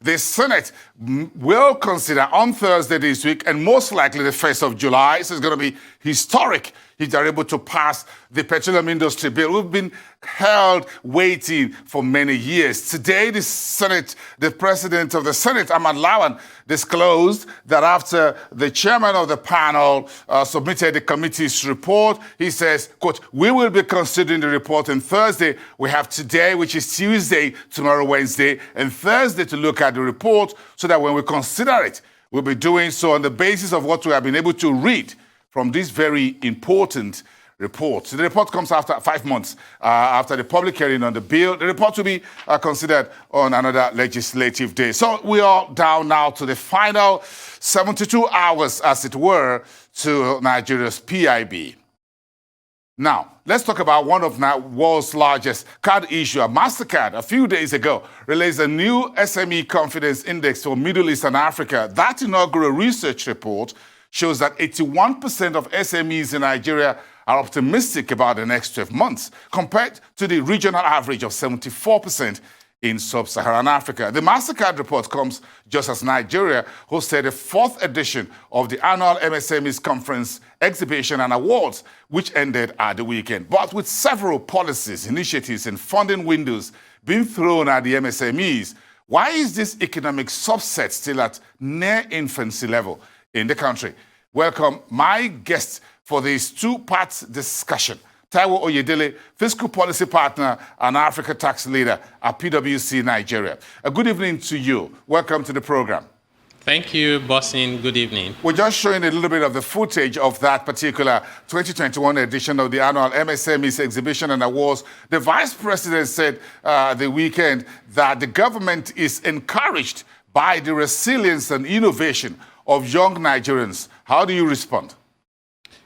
The Senate will consider on Thursday this week, and most likely the 1st of July. So it's going to be historic if they're able to pass the petroleum industry bill. We've been held waiting for many years. Today, the president of the Senate, Ahmad Lawan, disclosed that after the chairman of the panel submitted the committee's report, he says, quote, "We will be considering the report on Thursday. We have today, which is Tuesday, tomorrow, Wednesday, and Thursday to look at the report so that when we consider it, we'll be doing so on the basis of what we have been able to read from this very important report." So the report comes after 5 months after the public hearing on the bill. The report will be considered on another legislative day. So we are down now to the final 72 hours, as it were, to Nigeria's PIB. Now, let's talk about one of the world's largest card issuer, MasterCard, a few days ago released a new SME confidence index for Middle East and Africa. That inaugural research report shows that 81% of SMEs in Nigeria are optimistic about the next 12 months, compared to the regional average of 74% in sub-Saharan Africa. The MasterCard report comes just as Nigeria hosted the 4th edition of the annual MSMEs Conference Exhibition and Awards, which ended at the weekend. But with several policies, initiatives, and funding windows being thrown at the MSMEs, why is this economic subset still at near infancy level in the country? Welcome my guest for this two-part discussion, Taiwo Oyedele, Fiscal Policy Partner and Africa Tax Leader at PwC Nigeria. A good evening to you. Welcome to the program. Thank you, Bosin. Good evening. We're just showing a little bit of the footage of that particular 2021 edition of the annual MSMEs Exhibition and Awards. The Vice President said the weekend that the government is encouraged by the resilience and innovation of young Nigerians. How do you respond?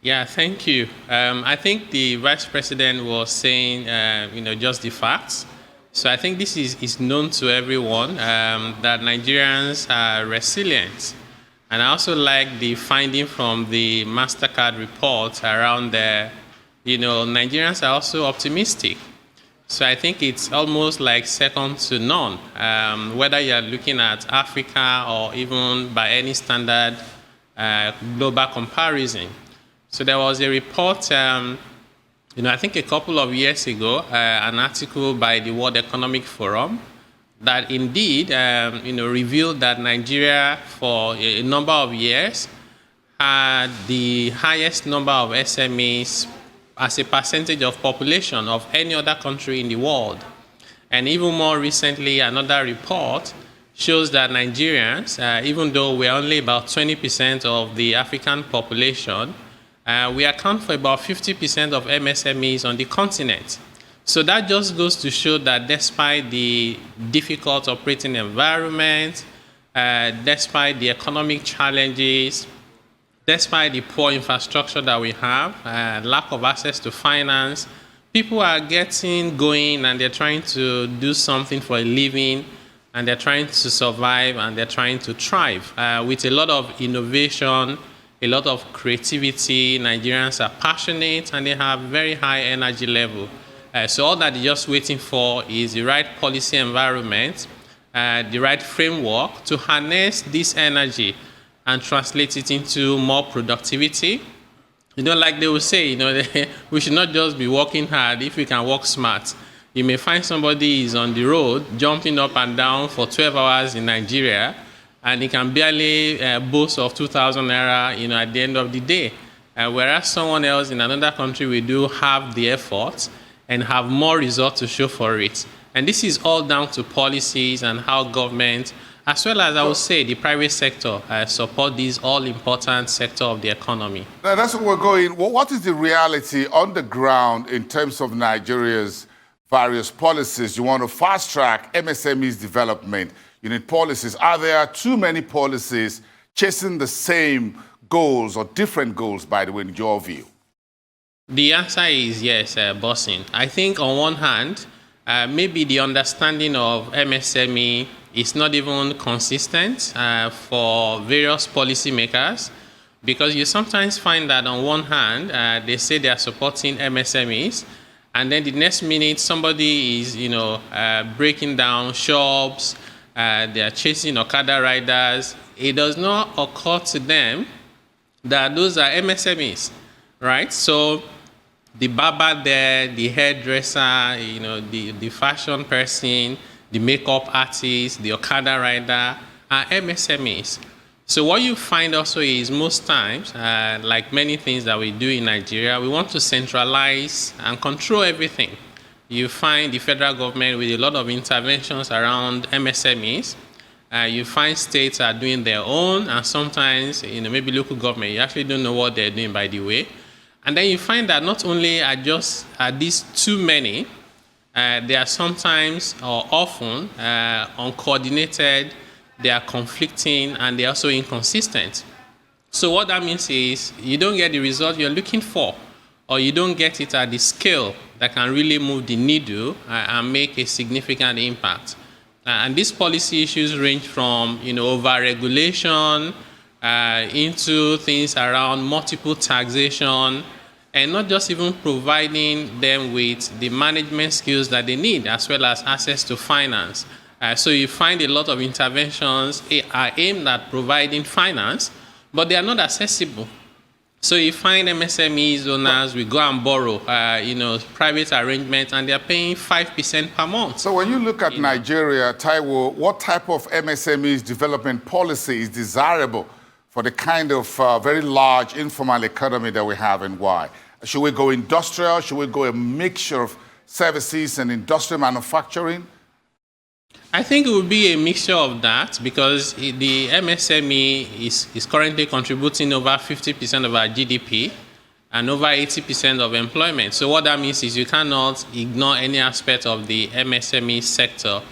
Yeah, thank you. I think the Vice President was saying, just the facts. So I think this is known to everyone that Nigerians are resilient. And I also like the finding from the MasterCard report around Nigerians are also optimistic. So I think it's almost like second to none, whether you're looking at Africa or even by any standard global comparison. So there was a report, I think a couple of years ago, an article by the World Economic Forum that indeed, revealed that Nigeria for a number of years had the highest number of SMEs as a percentage of population of any other country in the world. And even more recently, another report shows that Nigerians, even though we're only about 20% of the African population, we account for about 50% of MSMEs on the continent. So that just goes to show that despite the difficult operating environment, despite the economic challenges, despite the poor infrastructure that we have, lack of access to finance, people are getting going and they're trying to do something for a living, and they're trying to survive, and they're trying to thrive. With a lot of innovation, a lot of creativity, Nigerians are passionate and they have very high energy level. So all that they're just waiting for is the right policy environment, the right framework to harness this energy and translate it into more productivity. Like they will say, we should not just be working hard if we can work smart. You may find somebody is on the road jumping up and down for 12 hours in Nigeria, and he can barely boast of 2,000 naira, at the end of the day. Whereas someone else in another country will do half the effort and have more results to show for it. And this is all down to policies and how government, as well as I would say the private sector, support this all-important sector of the economy. Now, that's where we're going. Well, what is the reality on the ground in terms of Nigeria's various policies? You want to fast-track MSMEs development. You need policies. Are there too many policies chasing the same goals or different goals, by the way, in your view? The answer is yes, Bosin. I think on one hand, maybe the understanding of MSME is not even consistent for various policymakers, because you sometimes find that on one hand, they say they are supporting MSMEs, and then the next minute somebody is, breaking down shops, they are chasing Okada riders. It does not occur to them that those are MSMEs, right? So the barber there, the hairdresser, the fashion person, the makeup artist, the Okada rider are MSMEs. So what you find also is most times, like many things that we do in Nigeria, we want to centralize and control everything. You find the federal government with a lot of interventions around MSMEs. You find states are doing their own, and sometimes, maybe local government, you actually don't know what they're doing, by the way. And then you find that not only are these too many, they are sometimes or often uncoordinated, they are conflicting, and they are also inconsistent. So what that means is you don't get the result you're looking for, or you don't get it at the scale that can really move the needle and make a significant impact. And these policy issues range from, over-regulation into things around multiple taxation, and not just even providing them with the management skills that they need, as well as access to finance. So you find a lot of interventions are aimed at providing finance, but they are not accessible. So you find MSMEs owners, we go and borrow, private arrangements, and they're paying 5% per month. So when you look at Nigeria, Taiwo, what type of MSMEs development policy is desirable for the kind of very large informal economy that we have, and why? Should we go industrial? Should we go a mixture of services and industrial manufacturing? I think it would be a mixture of that, because the MSME is currently contributing over 50% of our GDP and over 80% of employment. So what that means is you cannot ignore any aspect of the MSME sector.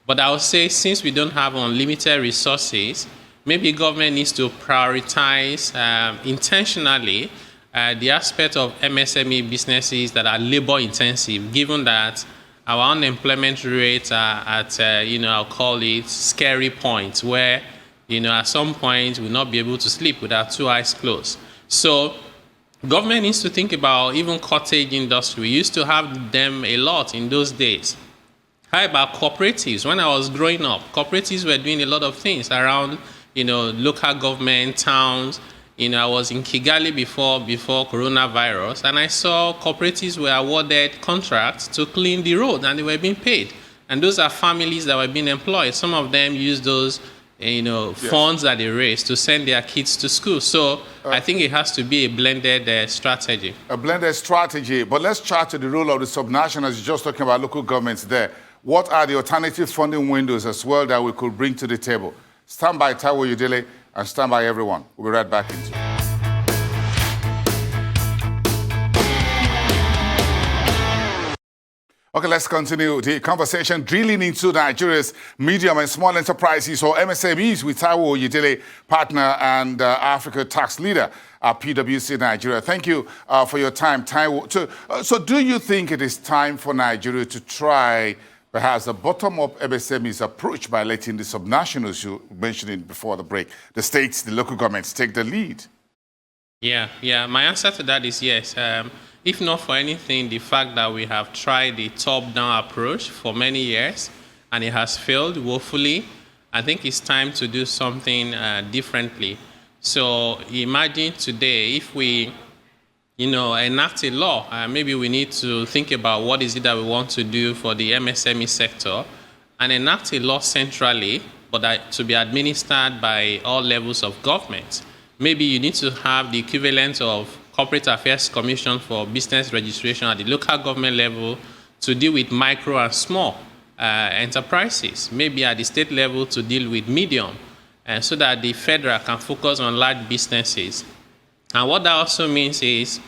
But I would say, since we don't have unlimited resources, maybe government needs to prioritize intentionally the aspect of MSME businesses that are labor intensive, given that our unemployment rates are at, I'll call it scary points, where, at some point we'll not be able to sleep with our two eyes closed. So government needs to think about even cottage industry. We used to have them a lot in those days. How about cooperatives? When I was growing up, cooperatives were doing a lot of things around, local government, towns. I was in Kigali before coronavirus, and I saw cooperatives were awarded contracts to clean the road, and they were being paid. And those are families that were being employed. Some of them use those, funds that they raise to send their kids to school. So I think it has to be a blended strategy. A blended strategy. But let's chat to the role of the subnationals. You're just talking about local governments there. What are the alternative funding windows as well that we could bring to the table? Stand by, Taiwo Oyedele, and stand by, everyone. We'll be right back into it. Okay, let's continue the conversation, drilling into Nigeria's medium and small enterprises, or MSMEs, with Taiwo Oyedele, partner and Africa tax leader at PwC Nigeria. Thank you for your time, Taiwo. So do you think it is time for Nigeria to try perhaps a bottom-up MSMEs approach by letting the subnationals, you mentioned it before the break, the states, the local governments, take the lead? Yeah. My answer to that is yes. If not for anything, the fact that we have tried the top-down approach for many years and it has failed woefully, I think it's time to do something differently. So imagine today, if we enact a law, maybe we need to think about what is it that we want to do for the MSME sector, and enact a law centrally, but to be administered by all levels of government. Maybe you need to have the equivalent of Corporate Affairs Commission for business registration at the local government level to deal with micro and small enterprises, maybe at the state level to deal with medium, so that the federal can focus on large businesses. And what that also means is,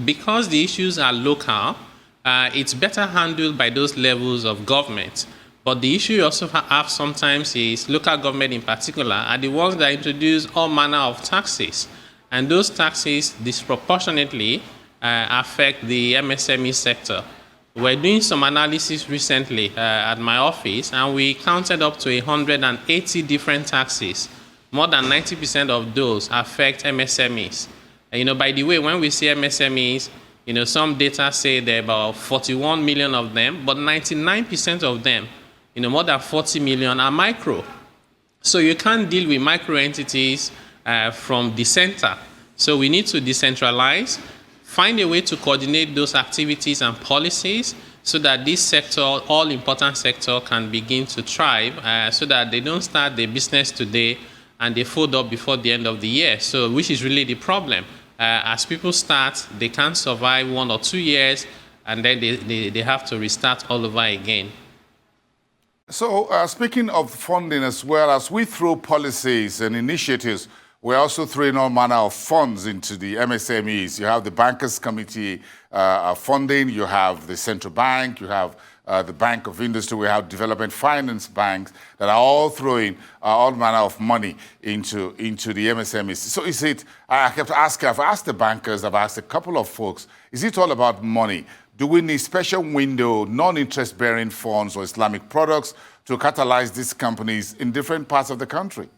because the issues are local, it's better handled by those levels of government. But the issue you also have sometimes is local government in particular are the ones that introduce all manner of taxes. And those taxes disproportionately affect the MSME sector. We're doing some analysis recently at my office, and we counted up to 180 different taxes. More than 90% of those affect MSMEs. And, by the way, when we say MSMEs, some data say there are about 41 million of them, but 99% of them, more than 40 million are micro. So you can't deal with micro entities from the center. So we need to decentralize, find a way to coordinate those activities and policies so that this sector, all important sector, can begin to thrive so that they don't start their business today and they fold up before the end of the year. So which is really the problem. As people start, they can't survive 1 or 2 years and then they have to restart all over again. So speaking of funding as well, as we throw policies and initiatives, we're also throwing all manner of funds into the MSMEs. You have the Bankers Committee funding, you have the Central Bank, you have the Bank of Industry, we have development finance banks that are all throwing all manner of money into the MSMEs. So is it, I have to ask, I've asked the bankers, I've asked a couple of folks, is it all about money? Do we need special window, non-interest bearing funds or Islamic products to catalyze these companies in different parts of the country?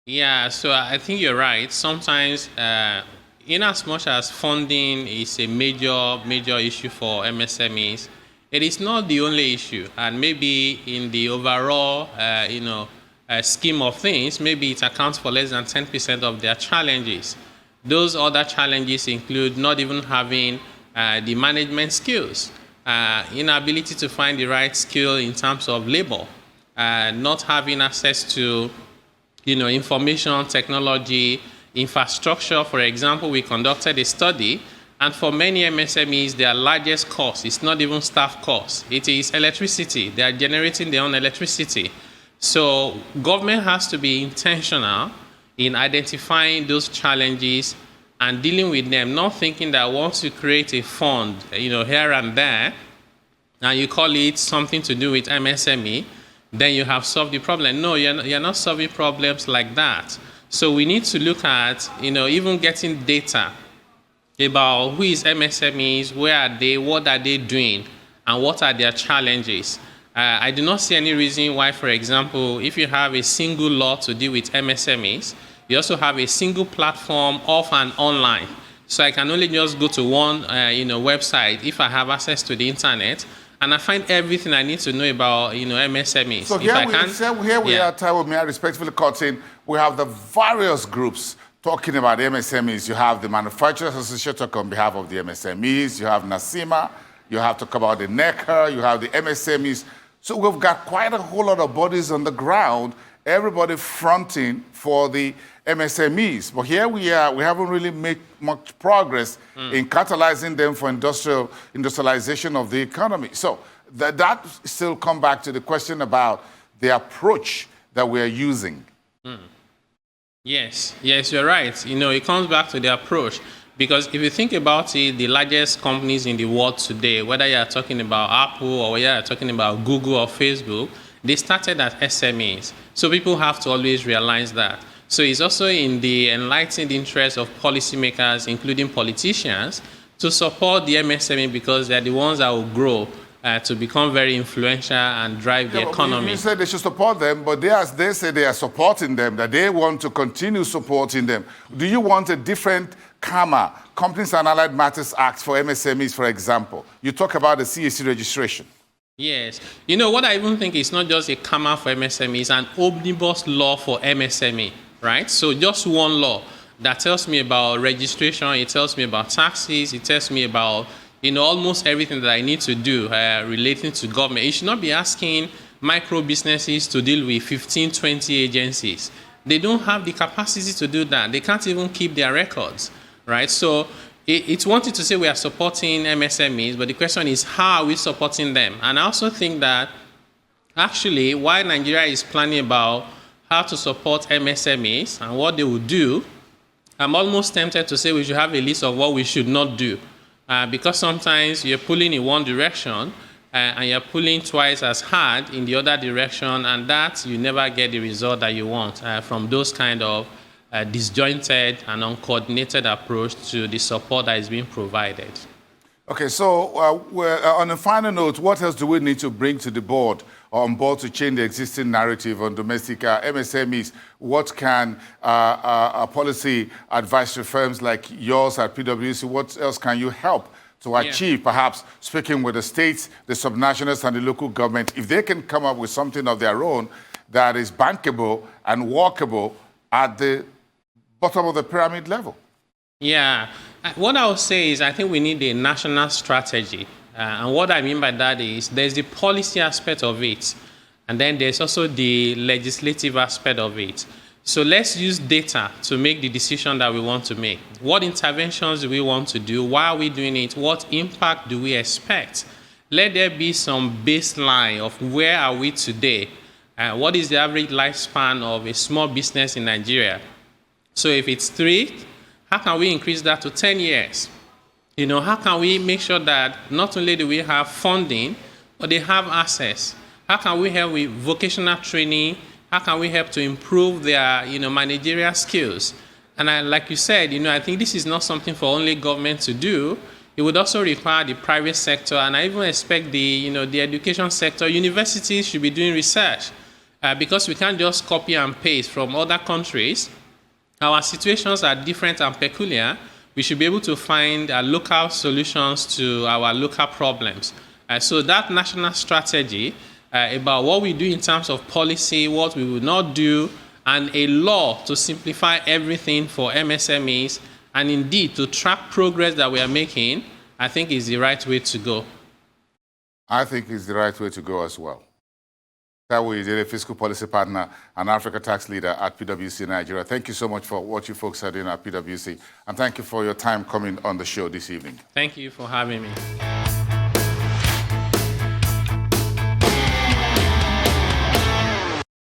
Yeah, so I think you're right. Sometimes, in as much as funding is a major issue for MSMEs, it is not the only issue. And maybe in the overall, scheme of things, maybe it accounts for less than 10% of their challenges. Those other challenges include not even having the management skills, inability to find the right skill in terms of labor, not having access to information technology, infrastructure. For example, we conducted a study, and for many MSMEs, their largest cost is not even staff cost. It is electricity. They are generating their own electricity. So government has to be intentional in identifying those challenges and dealing with them, not thinking that once you create a fund, here and there, and you call it something to do with MSME, then you have solved the problem. No, you're not solving problems like that. So we need to look at, even getting data about who is MSMEs, where are they, what are they doing, and what are their challenges. I do not see any reason why, for example, if you have a single law to deal with MSMEs, you also have a single platform off and online. So I can only just go to one website if I have access to the internet, and I find everything I need to know about MSMEs. So here we are, Taiwo, may I respectfully cut in, we have the various groups talking about MSMEs. You have the Manufacturers Association talk on behalf of the MSMEs, you have NASIMA, you have to talk about the NECA, you have the MSMEs. So we've got quite a whole lot of bodies on the ground, everybody fronting for the MSMEs. But here we are, we haven't really made much progress in catalyzing them for industrialization of the economy. So that still come back to the question about the approach that we are using. Yes, you're right. It comes back to the approach. Because if you think about it, the largest companies in the world today, whether you're talking about Apple or whether you're talking about Google or Facebook, they started as SMEs. So people have to always realize that. So it's also in the enlightened interest of policymakers, including politicians, to support the MSME because they're the ones that will grow to become very influential and drive the economy. You said they should support them, but they say they are supporting them, that they want to continue supporting them. Do you want a different CAMA, Companies and Allied Matters Act for MSMEs, for example? You talk about the CAC registration. Yes. What I even think is not just a CAMA for MSME, it's an omnibus law for MSME, right? So just one law that tells me about registration, it tells me about taxes, it tells me about almost everything that I need to do relating to government. You should not be asking micro businesses to deal with 15, 20 agencies. They don't have the capacity to do that. They can't even keep their records, right? So it's one thing to say we are supporting MSMEs, but the question is, how are we supporting them? And I also think that actually, while Nigeria is planning about how to support MSMEs and what they will do, I'm almost tempted to say we should have a list of what we should not do. Because sometimes you're pulling in one direction and you're pulling twice as hard in the other direction, and that you never get the result that you want from those kind of disjointed and uncoordinated approach to the support that is being provided. Okay, so on a final note, what else do we need to bring to the board on board to change the existing narrative on domestic MSMEs? What can policy advisory firms like yours at PwC, what else can you help to achieve, perhaps speaking with the states, the subnationals, and the local government, if they can come up with something of their own that is bankable and workable at the bottom of the pyramid level? Yeah. What I would say is I think we need a national strategy. And what I mean by that is there's the policy aspect of it, and then there's also the legislative aspect of it. So let's use data to make the decision that we want to make. What interventions do we want to do? Why are we doing it? What impact do we expect? Let there be some baseline of where are we today? What is the average lifespan of a small business in Nigeria? So if it's 3, how can we increase that to 10 years? You know, how can we make sure that not only do we have funding, but they have access? How can we help with vocational training? How can we help to improve their, managerial skills? And like you said, I think this is not something for only government to do. It would also require the private sector, and I even expect the education sector. Universities should be doing research because we can't just copy and paste from other countries. Our situations are different and peculiar. We should be able to find local solutions to our local problems. So that national strategy about what we do in terms of policy, what we will not do, and a law to simplify everything for MSMEs, and indeed to track progress that we are making, I think is the right way to go. I think it's the right way to go as well. Taiwo Oyedele, Fiscal Policy Partner and Africa Tax Leader at PwC Nigeria. Thank you so much for what you folks are doing at PwC, and thank you for your time coming on the show this evening. Thank you for having me.